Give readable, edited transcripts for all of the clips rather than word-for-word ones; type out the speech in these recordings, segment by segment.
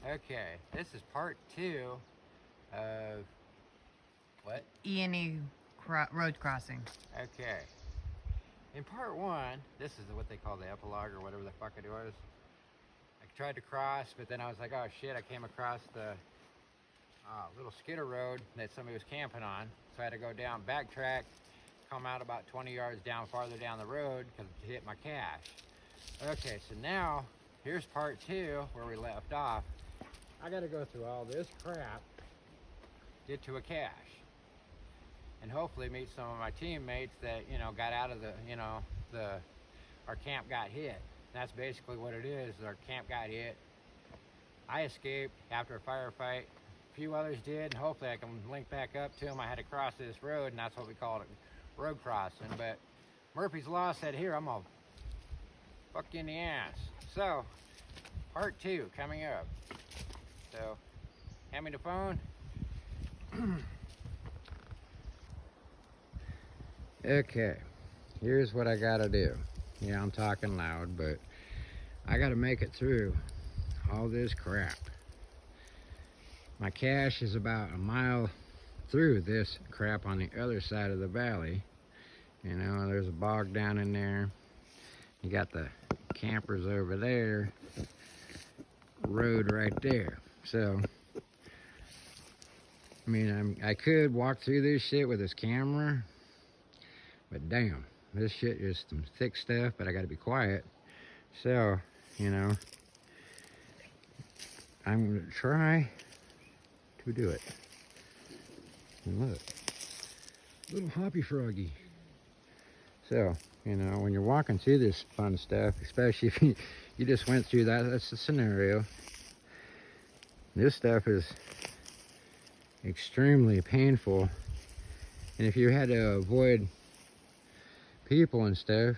Okay, this is part 2 of what? E&E Road Crossing. Okay. In part 1, this is what they call the epilogue or whatever the fuck it was. I tried to cross, but then I was like, oh shit, I came across the little skidder road that somebody was camping on. So I had to go down, backtrack, come out about 20 yards down, farther down the road to hit my cache. Okay, so now here's part 2 where we left off. I gotta go through all this crap, get to a cache, and hopefully meet some of my teammates that, you know, got out of the, you know, our camp got hit. That's basically what it is. Our camp got hit. I escaped after a firefight. A few others did, and hopefully I can link back up to them. I had to cross this road, and that's what we call it, road crossing. But Murphy's Law said, here, I'm gonna fuck you in the ass. So, part 2 coming up. So, hand me the phone. Okay, here's what I gotta do. Yeah, I'm talking loud, but I gotta make it through all this crap. My cache is about a mile through this crap on the other side of the valley. You know, there's a bog down in there. You got the campers over there, road right there. So, I mean, I could walk through this shit with this camera, but damn, this shit is some thick stuff, but I gotta be quiet. So, you know, I'm gonna try to do it. And look, little hoppy froggy. So, you know, when you're walking through this fun stuff, especially if you just went through that's the scenario. This stuff is extremely painful, and if you had to avoid people and stuff,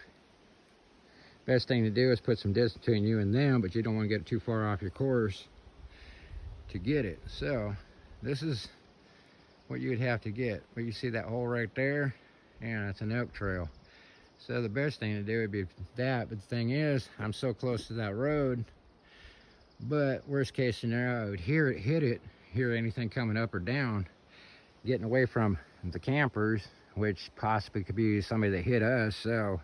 best thing to do is put some distance between you and them, but you don't want to get too far off your course to get it. So this is what you would have to get. But you see that hole right there, and that's an elk trail. So the best thing to do would be that. But the thing is, I'm so close to that road, but worst case scenario, I would hear it, hit it, hear anything coming up or down, getting away from the campers, which possibly could be somebody that hit us. So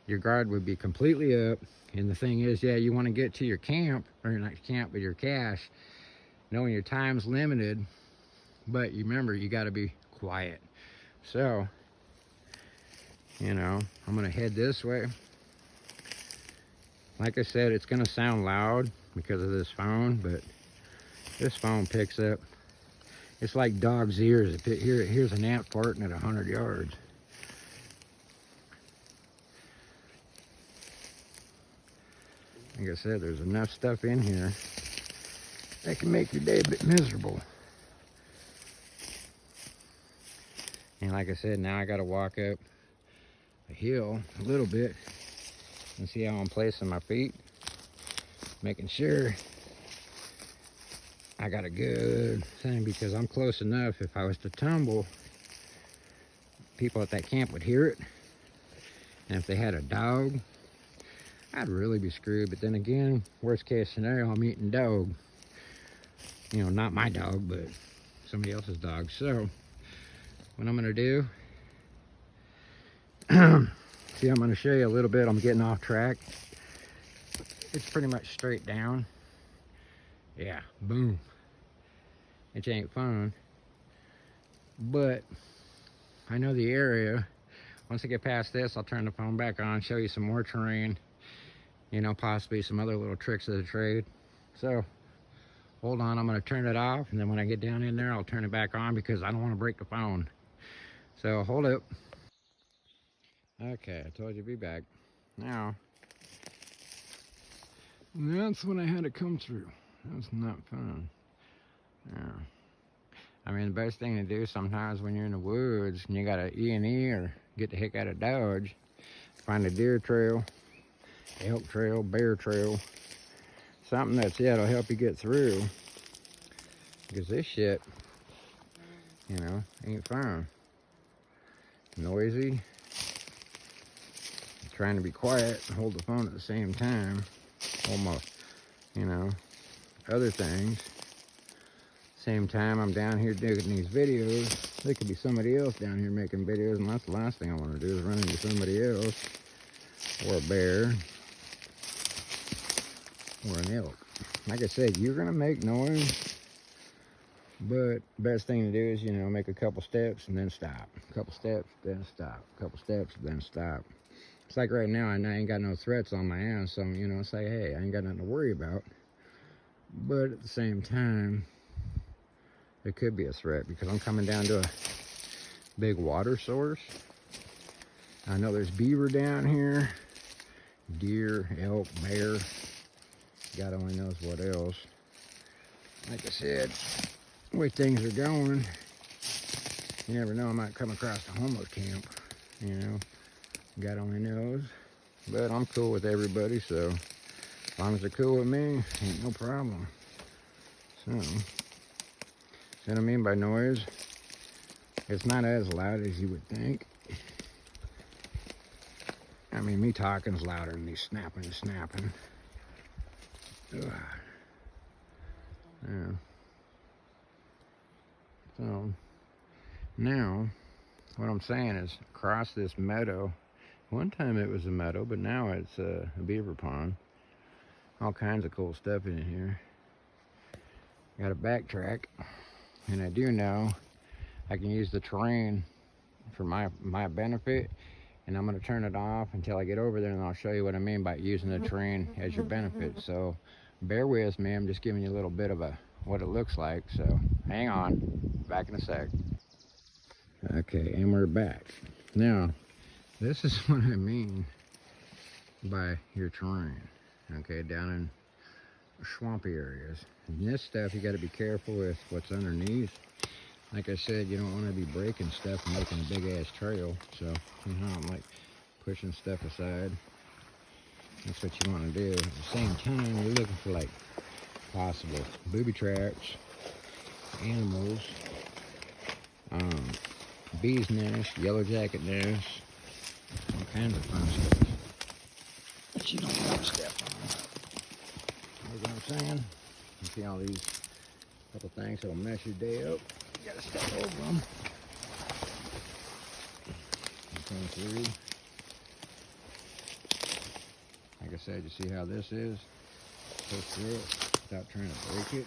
your guard would be completely up. And the thing is, yeah, you want to get to your camp, or not camp, but your cache, knowing your time's limited, but you remember, you got to be quiet. So, you know, I'm going to head this way. Like I said, it's going to sound loud because of this phone, but this phone picks up. It's like dog's ears. Here's an ant farting at 100 yards. Like I said, there's enough stuff in here that can make your day a bit miserable. And like I said, now I got to walk up a hill a little bit and see how I'm placing my feet, making sure I got a good thing, because I'm close enough. If I was to tumble, people at that camp would hear it, and if they had a dog, I'd really be screwed. But then again, worst case scenario, I'm eating dog. You know, not my dog, but somebody else's dog. So what I'm gonna do, see, I'm gonna show you a little bit. I'm getting off track. It's pretty much straight down. Yeah, boom. It ain't fun, but I know the area. Once I get past this, I'll turn the phone back on, show you some more terrain, you know, possibly some other little tricks of the trade. So hold on, I'm going to turn it off, and then when I get down in there, I'll turn it back on, because I don't want to break the phone. So hold up. Okay, I told you to be back. Now, that's what I had to come through. That's not fun. Yeah. I mean, the best thing to do sometimes when you're in the woods and you got an E&E or get the heck out of Dodge, find a deer trail, elk trail, bear trail, something that's, yeah, it'll help you get through. Because this shit, you know, ain't fun. Noisy. Trying to be quiet and hold the phone at the same time. Almost, you know, other things. Same time I'm down here doing these videos, there could be somebody else down here making videos, and that's the last thing I want to do is run into somebody else, or a bear, or an elk. Like I said, you're gonna make noise, but best thing to do is, you know, make a couple steps and then stop. A couple steps, then stop. A couple steps, then stop. It's like right now, I ain't got no threats on my ass, so, you know, it's like, hey, I ain't got nothing to worry about. But at the same time, there could be a threat because I'm coming down to a big water source. I know there's beaver down here, deer, elk, bear. God only knows what else. Like I said, the way things are going, you never know, I might come across a homeless camp, you know. God only knows. But I'm cool with everybody, so as long as they're cool with me, ain't no problem. So, see what I mean by noise? It's not as loud as you would think. I mean, me talking's louder than me snapping and snapping. Ugh. Yeah. So, now, what I'm saying is, across this meadow, one time it was a meadow, but now it's a beaver pond. All kinds of cool stuff in here. Got a backtrack, and I do know I can use the terrain for my benefit, and I'm going to turn it off until I get over there, and I'll show you what I mean by using the terrain as your benefit. So bear with me, I'm just giving you a little bit of what it looks like, so hang on, back in a sec. Okay, and we're back. Now, this is what I mean by your terrain, okay, down in swampy areas. And this stuff, you got to be careful with what's underneath. Like I said, you don't want to be breaking stuff and making a big ass trail. So, you know, I'm like pushing stuff aside. That's what you want to do. At the same time, you're looking for like possible booby traps, animals, bees nests, yellow jacket nests, all kinds of fun stuff. But you don't want to step on. You know what I'm saying? You see all these couple things that'll mess your day up. You gotta step over them. Come through. Like I said, you see how this is? Push through it without trying to break it.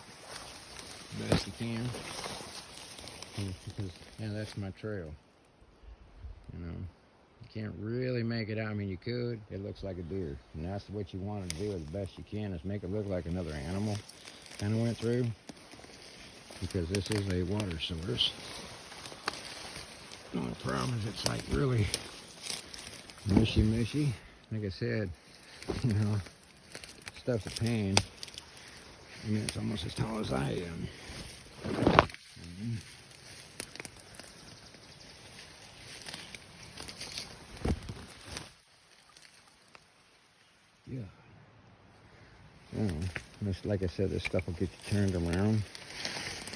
Best you can. Because, yeah, that's my trail. You know, you can't really make it out. I mean, you could. It looks like a deer. And that's what you want to do as best you can, is make it look like another animal kind of went through. Because this is a water source. The only problem is it's like really mushy. Like I said, you know, stuff's a pain. I mean, it's almost as tall as I am. Yeah. This, like I said, this stuff will get you turned around.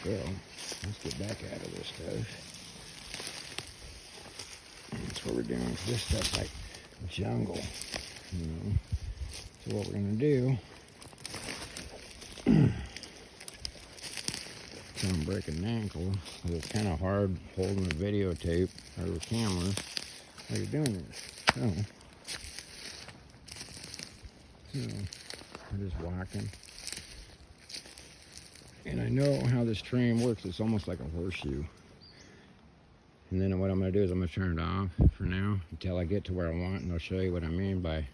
So, let's get back out of this stuff. That's what we're doing, because this stuff's like jungle, you know. So what we're going to do, so I'm breaking an ankle, because it's kind of hard holding the videotape or the camera while you're doing this. So I'm just walking. And I know how this train works. It's almost like a horseshoe. And then what I'm going to do is I'm going to turn it off for now until I get to where I want, and I'll show you what I mean by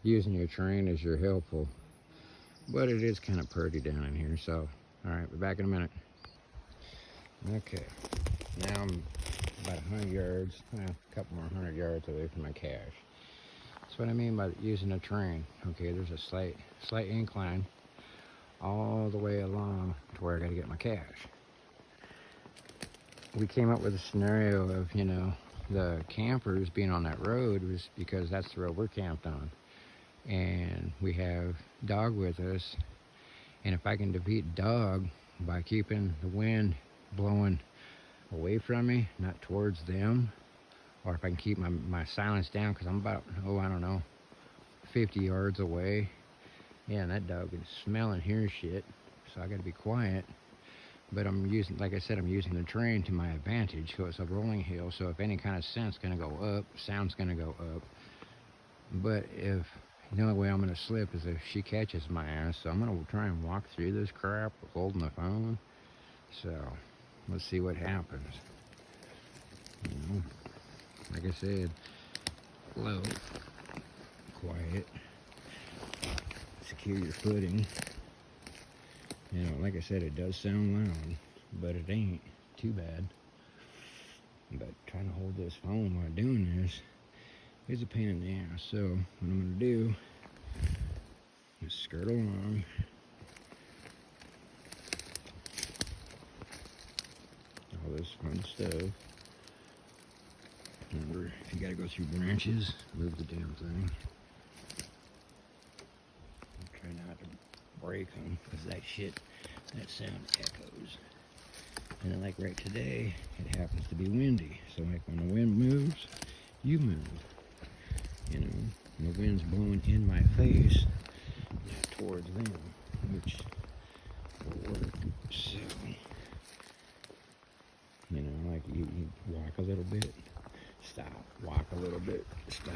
using your train as your helpful. But it is kind of pretty down in here, so alright, we're back in a minute. Okay, now I'm about 100 yards, well, a couple more 100 yards away from my cache. That's what I mean by using a train. Okay, there's a slight incline all the way along to where I got to get my cache. We came up with a scenario of, you know, the campers being on that road was because that's the road we're camped on. And we have dog with us. And if I can defeat dog by keeping the wind blowing away from me, not towards them, or if I can keep my silence down, because I'm about, I don't know, 50 yards away. Yeah, and that dog can smell and hear shit. so I got to be quiet. But I'm using, like I said, I'm using the terrain to my advantage. So it's a rolling hill. So if any kind of scent's going to go up, sound's going to go up. But if the only way I'm going to slip is if she catches my ass. So I'm going to try and walk through this crap holding the phone. So let's see what happens. You know, like I said, low, quiet, secure your footing. You know, like I said, it does sound loud, but it ain't too bad. But trying to hold this phone while doing this is a pain in the ass. So what I'm going to do is skirt along. All this fun stuff. Remember, if you got to go through branches, move the damn thing. Try not to break them, because that sound echoes. And then like right today, it happens to be windy. So like when the wind moves, you move. You know, and the wind's blowing in my face, not towards them, which will work. So, you know, like you walk a little bit, stop, walk a little bit, stop.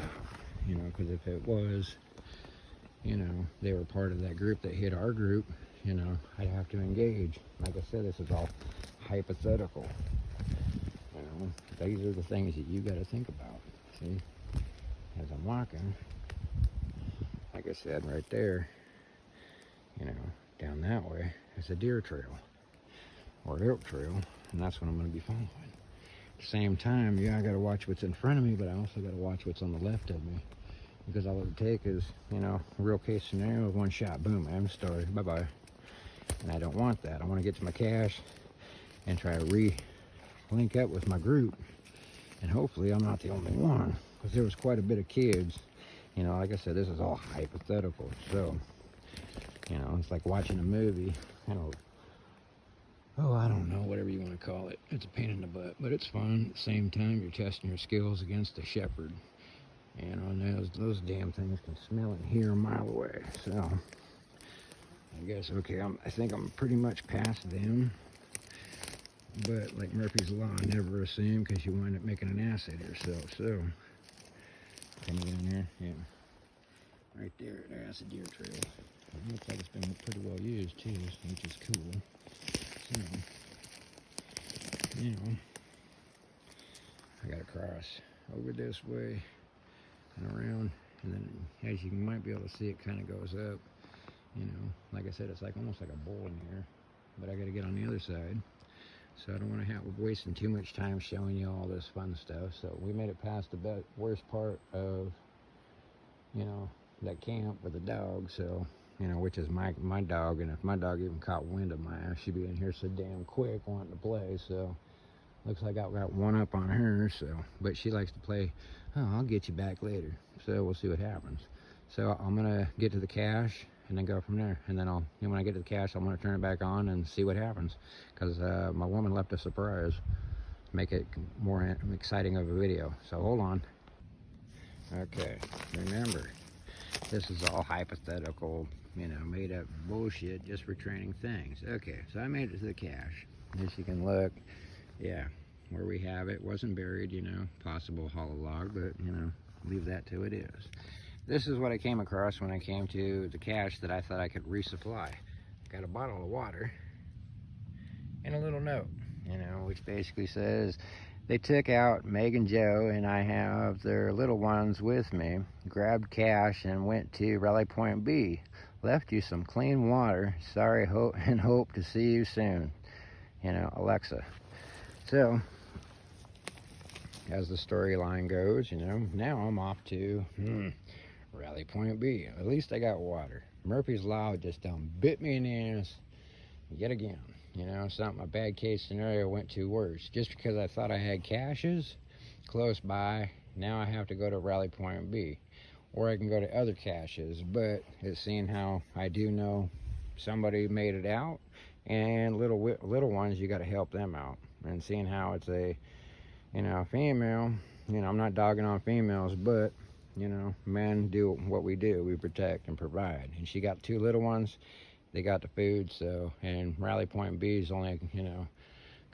You know, because if it was, you know, they were part of that group that hit our group, you know, I'd have to engage. Like I said, this is all hypothetical. You know, these are the things that you got to think about. See, as I'm walking, like I said, right there, you know, down that way, it's a deer trail or elk trail, and that's what I'm going to be following. At the same time, yeah, I got to watch what's in front of me, but I also got to watch what's on the left of me. Because all it would take is, you know, a real case scenario of one shot, boom, I'm started, bye-bye. And I don't want that. I want to get to my cache and try to link up with my group. And hopefully I'm not the only one, because there was quite a bit of kids. You know, like I said, this is all hypothetical. So, you know, it's like watching a movie. You know, I don't know, whatever you want to call it. It's a pain in the butt, but it's fun. At the same time, you're testing your skills against a shepherd. You know, and those damn things can smell and hear a mile away. So, I guess, okay, I think I'm pretty much past them. But, like Murphy's Law, never assume, because you wind up making an ass of yourself. So, can you get in there? Yeah. Right there, that's a deer trail. It looks like it's been pretty well used, too, which is cool. So, you know, I gotta cross over this way and around, and then as you might be able to see, it kind of goes up. You know, like I said, it's like almost like a bowl in here, but I got to get on the other side, so I don't want to have wasting too much time showing you all this fun stuff. So we made it past the worst part of, you know, that camp with the dog. So, you know, which is my dog, and if my dog even caught wind of my ass, she'd be in here so damn quick wanting to play. So looks like I got one up on her. So, but she likes to play, oh, I'll get you back later. So we'll see what happens. So I'm gonna get to the cache and then go from there. And then when I get to the cache, I'm gonna turn it back on and see what happens. Because my woman left a surprise, make it more exciting of a video. So hold on. Okay, remember, this is all hypothetical, you know, made up bullshit just for training things. Okay, so I made it to the cache. As you can look, yeah, where we have it wasn't buried, you know, possible hollow log, but, you know, leave that to it is. This is what I came across when I came to the cache that I thought I could resupply. Got a bottle of water and a little note, you know, which basically says, they took out Meg and Joe, and I have their little ones with me, grabbed cash and went to Rally Point B. Left you some clean water. Sorry, hope to see you soon. You know, Alexa. So, as the storyline goes, you know, now I'm off to Rally Point B. At least I got water. Murphy's Law just done bit me in the ass yet again. You know, something, a bad case scenario went too worse. Just because I thought I had caches close by, now I have to go to Rally Point B. Or I can go to other caches, but it's seeing how I do know somebody made it out, and little ones, you got to help them out. And seeing how it's a, you know, female, you know, I'm not dogging on females, but, you know, men do what we do. We protect and provide. And she got two little ones, they got the food. So, and Rally Point B is only, a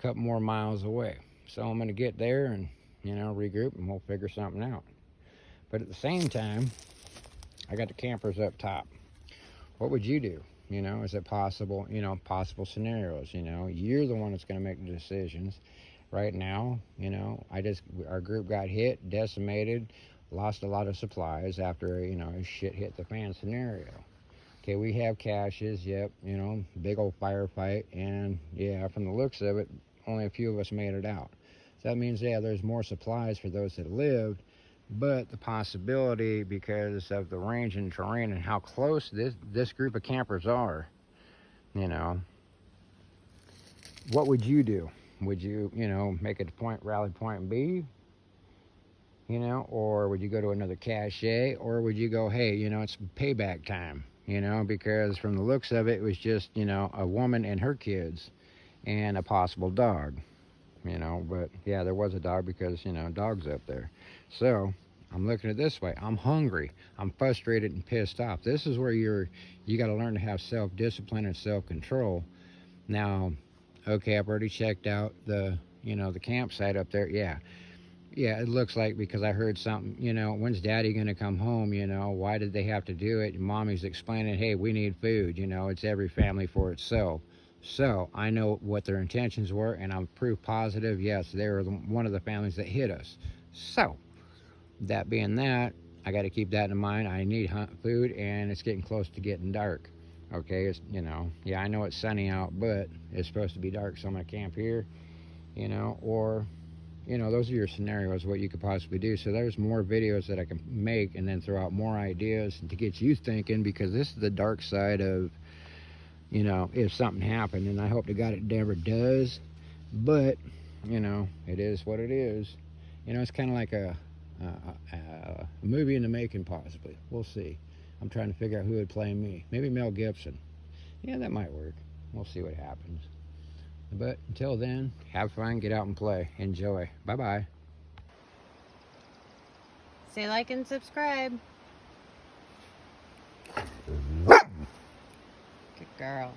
couple more miles away. So I'm going to get there and, regroup, and we'll figure something out. But at the same time, I got the campers up top. What would you do? Is it possible, possible scenarios, you're the one that's going to make the decisions. Right now, our group got hit, decimated, lost a lot of supplies after, a shit hit the fan scenario. Okay, we have caches, yep, big old firefight, and yeah, from the looks of it, only a few of us made it out. So that means, yeah, there's more supplies for those that lived, but the possibility, because of the range and terrain and how close this group of campers are, what would you do? Would you, make it to Rally Point B, or would you go to another cache, or would you go, hey, it's payback time, because from the looks of it, it was just, a woman and her kids and a possible dog, but yeah, there was a dog because, dog's up there. So I'm looking at it this way. I'm hungry. I'm frustrated and pissed off. This is where you got to learn to have self-discipline and self-control. Now, okay, I've already checked out the campsite up there. Yeah, it looks like, because I heard something, when's daddy going to come home? Why did they have to do it? And mommy's explaining, hey, we need food. It's every family for itself. So I know what their intentions were, and I'm proof positive, yes, they were one of the families that hit us. So that being that, I got to keep that in mind. I need food, and it's getting close to getting dark. Okay, it's, yeah, I know it's sunny out, but it's supposed to be dark, so I'm going to camp here, or, those are your scenarios, what you could possibly do. So there's more videos that I can make and then throw out more ideas to get you thinking, because this is the dark side of, if something happened, and I hope to God it never does, but, it is what it is. It's kind of like a movie in the making, possibly. We'll see. I'm trying to figure out who would play me. Maybe Mel Gibson. Yeah, that might work. We'll see what happens. But until then, have fun, get out and play. Enjoy. Bye-bye. Say like and subscribe. Good girl.